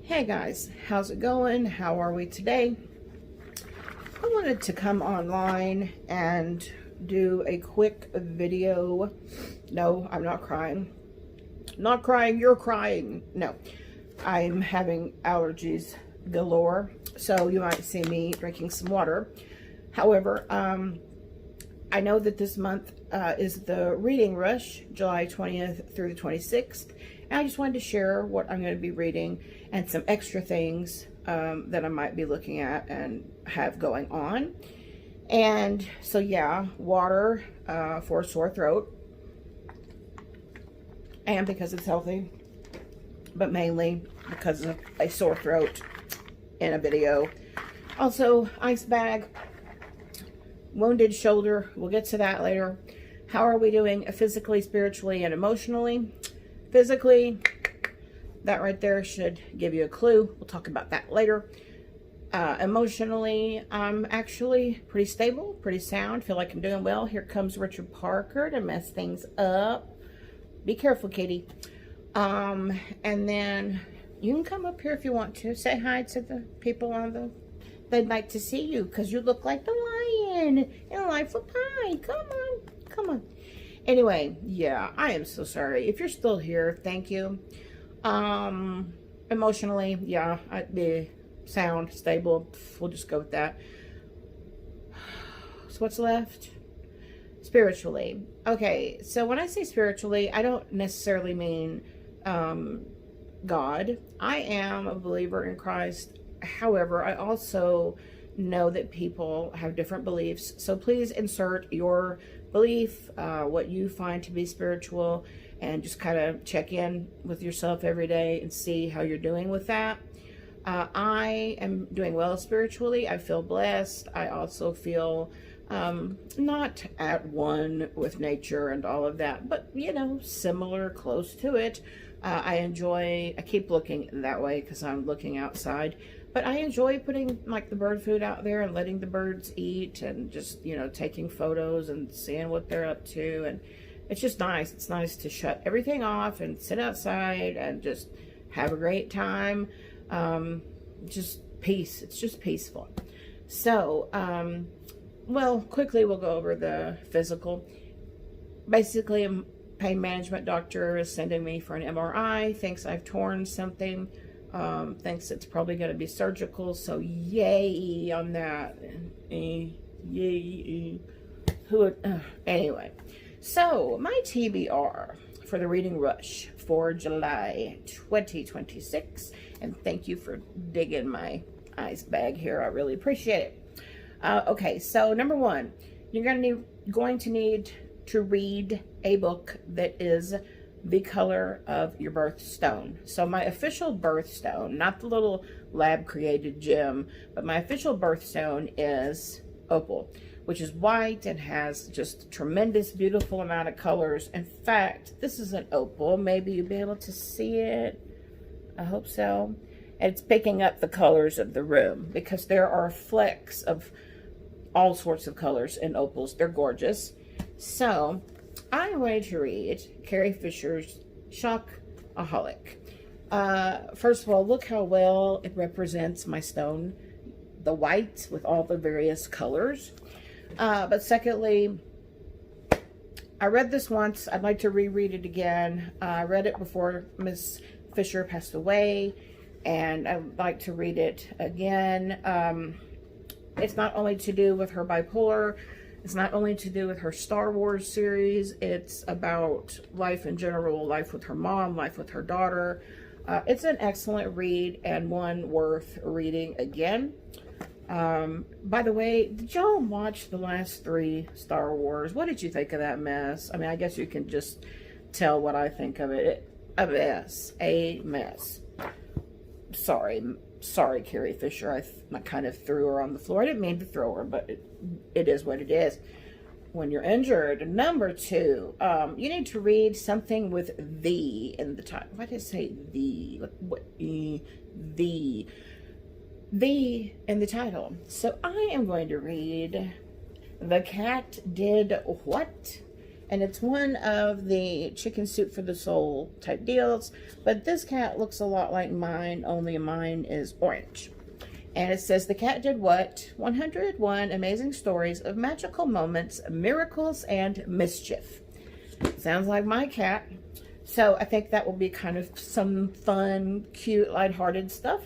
Hey guys, how's it going? How are we today? I wanted to come online and do a quick video. No, I'm not crying. Not crying, you're crying. No, I'm having allergies galore, so you might see me drinking some water. However, I know that this month is the reading rush, July 20th through the 26th. And I just wanted to share what I'm going to be reading and some extra things that I might be looking at and have going on. And so, yeah, water for a sore throat. And because it's healthy, but mainly because of a sore throat in a video. Also, ice bag, wounded shoulder. We'll get to that later. How are we doing physically, spiritually, and emotionally? Physically, that right there should give you a clue. We'll talk about that later. Emotionally, I'm actually pretty stable, pretty sound. Feel like I'm doing well. Here comes Richard Parker to mess things up. Be careful, kitty. And then you can come up here if you want to. Say hi to the people on the... They'd like to see you because you look like the lion in Life of Pi. Come on, come on. Anyway, yeah, I am so sorry. If you're still here, thank you. Emotionally, yeah, I'd be sound, stable. We'll just go with that. So what's left? Spiritually. Okay, so when I say spiritually, I don't necessarily mean God. I am a believer in Christ. However, I also know that people have different beliefs. So please insert your belief, what you find to be spiritual, and just kind of check in with yourself every day and see how you're doing with that. I am doing well spiritually. I feel blessed. I also feel not at one with nature and all of that, but you know, similar, close to it. I keep looking that way because I'm looking outside, but I enjoy putting like the bird food out there and letting the birds eat and just, you know, taking photos and seeing what they're up to. And it's just nice. It's nice to shut everything off and sit outside and just have a great time. Just peace. It's just peaceful. So, well, quickly we'll go over the physical. Basically, a pain management doctor is sending me for an MRI. Thinks I've torn something. Thinks it's probably going to be surgical. So yay on that. Yay. Anyway, so my TBR for the reading rush for July 2026. And thank you for digging my ice bag here. I really appreciate it. Okay, so number one, you're going to need to read a book that is the color of your birthstone. So my official birthstone, not the little lab created gem, but my official birthstone is opal, which is white and has just tremendous, beautiful amount of colors. In fact, this is an opal. Maybe you'll be able to see it. I hope so. And it's picking up the colors of the room because there are flecks of all sorts of colors in opals. They're gorgeous. So I'm going to read Carrie Fisher's Shock Aholic. First of all, look how well it represents my stone, the white with all the various colors. But secondly, I read this once. I'd like to reread it again. I read it before Miss Fisher passed away, and I'd like to read it again. It's not only to do with her bipolar. It's not only to do with her Star Wars series. It's about life in general, life with her mom, life with her daughter. It's an excellent read and one worth reading again. By the way, did y'all watch the last 3 Star Wars? What did you think of that mess? I mean, I guess you can just tell what I think of it. A mess. Sorry, Carrie Fisher. I kind of threw her on the floor. I didn't mean to throw her, but it is what it is. When you're injured. Number 2, you need to read something with "the" in the title. Why did I say "the"? The in the title. So I am going to read "The Cat Did What?" and it's one of the chicken soup for the soul type deals, but this cat looks a lot like mine, only mine is orange. And it says, The Cat Did What? 101 Amazing Stories of Magical Moments, Miracles, and Mischief. Sounds like my cat. So I think that will be kind of some fun, cute, lighthearted stuff.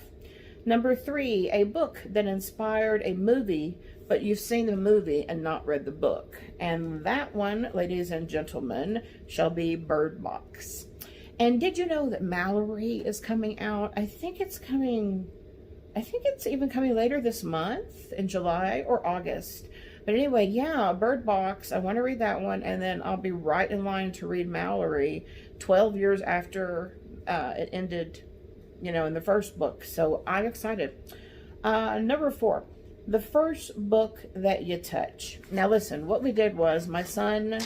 Number 3, a book that inspired a movie, but you've seen the movie and not read the book. And that one, ladies and gentlemen, shall be Bird Box. And did you know that Mallory is coming out? I think it's even coming later this month, in July or August. But anyway, yeah, Bird Box, I want to read that one, and then I'll be right in line to read Mallory 12 years after it ended, you know, in the first book. So I'm excited. Number 4, the first book that you touch. Now listen, what we did was my son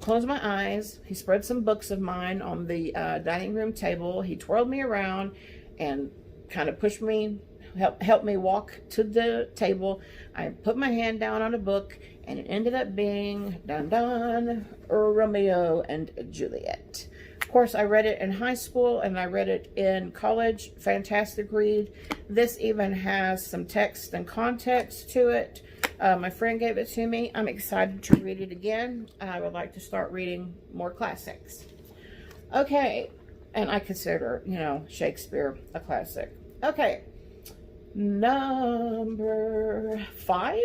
closed my eyes. He spread some books of mine on the dining room table. He twirled me around and kind of pushed me, helped me walk to the table. I put my hand down on a book, and it ended up being Romeo and Juliet. Of course, I read it in high school and I read it in college. Fantastic read. This even has some text and context to it. My friend gave it to me. I'm excited to read it again. I would like to start reading more classics. Okay, and I consider, you know, Shakespeare a classic. Okay, number 5,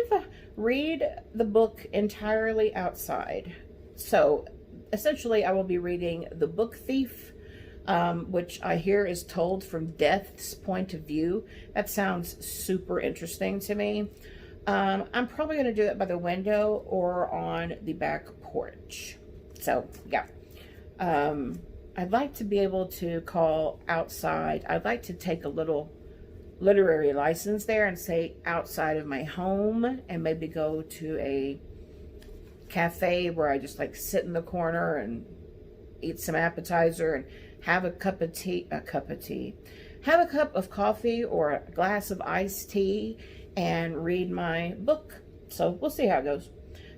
read the book entirely outside. So essentially I will be reading The Book Thief, which I hear is told from Death's point of view. That sounds super interesting to me. I'm probably going to do it by the window or on the back porch. So yeah, I'd like to be able to call outside. I'd like to take a little literary license there and say outside of my home, and maybe go to a cafe where I just like sit in the corner and eat some appetizer and have a cup of coffee or a glass of iced tea and read my book. So we'll see how it goes.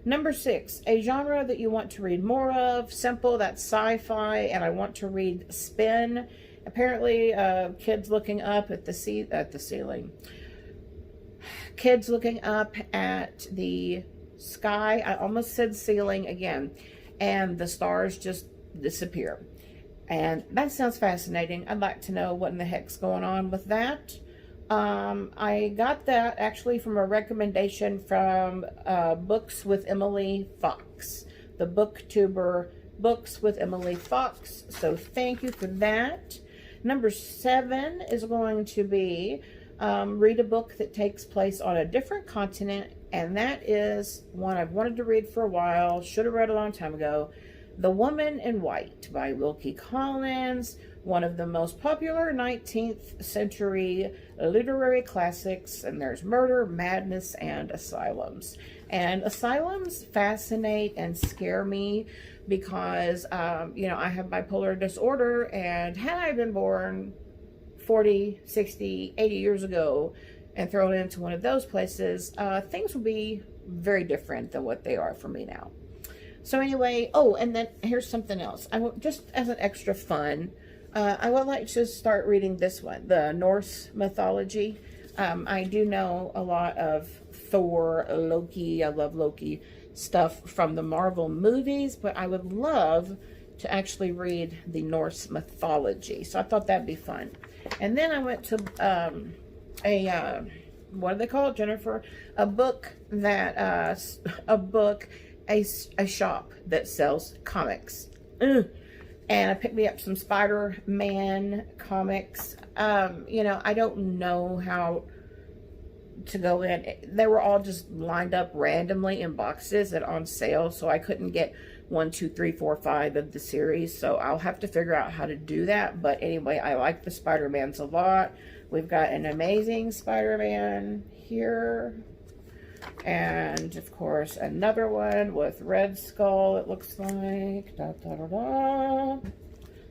Number 6, a genre that you want to read more of. Simple, that's sci-fi, and I want to read Spin. Apparently, kids looking up at the ceiling. Kids looking up at the sky. I almost said ceiling again. And the stars just disappear. And that sounds fascinating. I'd like to know what in the heck's going on with that. I got that actually from a recommendation from Books with Emily Fox, the booktuber Books with Emily Fox. So thank you for that. Number 7 is going to be read a book that takes place on a different continent, and that is one I've wanted to read for a while, should have read a long time ago. The Woman in White by Wilkie Collins, one of the most popular 19th century literary classics, and there's murder, madness, and asylums. And asylums fascinate and scare me because, you know, I have bipolar disorder, and had I been born 40, 60, 80 years ago and thrown into one of those places, things would be very different than what they are for me now. So anyway, oh, and then here's something else. I will, just as an extra fun, I would like to start reading this one, the Norse Mythology. I do know a lot of Thor, Loki. I love Loki stuff from the Marvel movies, but I would love to actually read the Norse Mythology. So I thought that'd be fun. And then I went to what do they call it, Jennifer? A shop that sells comics. And I picked me up some Spider-Man comics. You know, I don't know how to go in. They were all just lined up randomly in boxes and on sale, so I couldn't get 1, 2, 3, 4, 5 of the series. So I'll have to figure out how to do that. But anyway, I like the Spider-Mans a lot. We've got an Amazing Spider-Man here. And, of course, another one with Red Skull, it looks like. Da, da, da, da.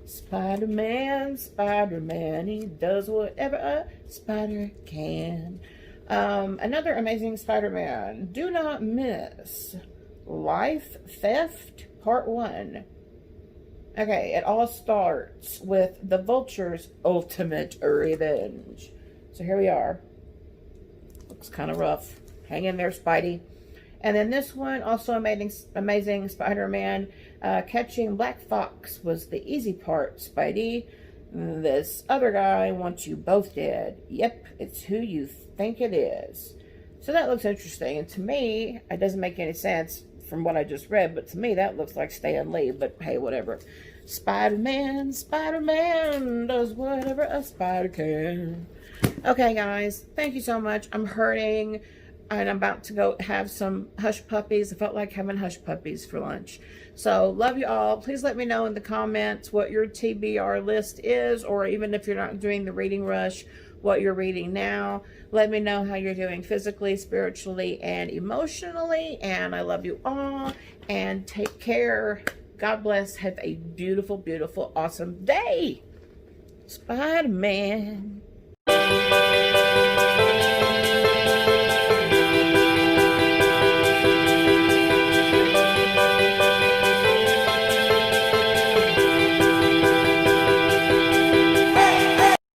Spider-Man, Spider-Man, he does whatever a spider can. Another Amazing Spider-Man. Do not miss Life, Theft, part 1. Okay, it all starts with the Vulture's ultimate revenge. So here we are. Looks kind of rough. Hang in there, Spidey. And then this one, also amazing Spider-Man. Catching Black Fox was the easy part, Spidey. This other guy wants you both dead. Yep, it's who you think it is. So that looks interesting. And to me, it doesn't make any sense from what I just read, but to me that looks like Stan Lee, but hey, whatever. Spider-Man, Spider-Man does whatever a spider can. Okay, guys, thank you so much. I'm hurting, and I'm about to go have some hush puppies. I felt like having hush puppies for lunch. So, love you all. Please let me know in the comments what your TBR list is, or even if you're not doing the reading rush, what you're reading now. Let me know how you're doing physically, spiritually, and emotionally. And I love you all. And take care. God bless. Have a beautiful, beautiful, awesome day. Spider-Man.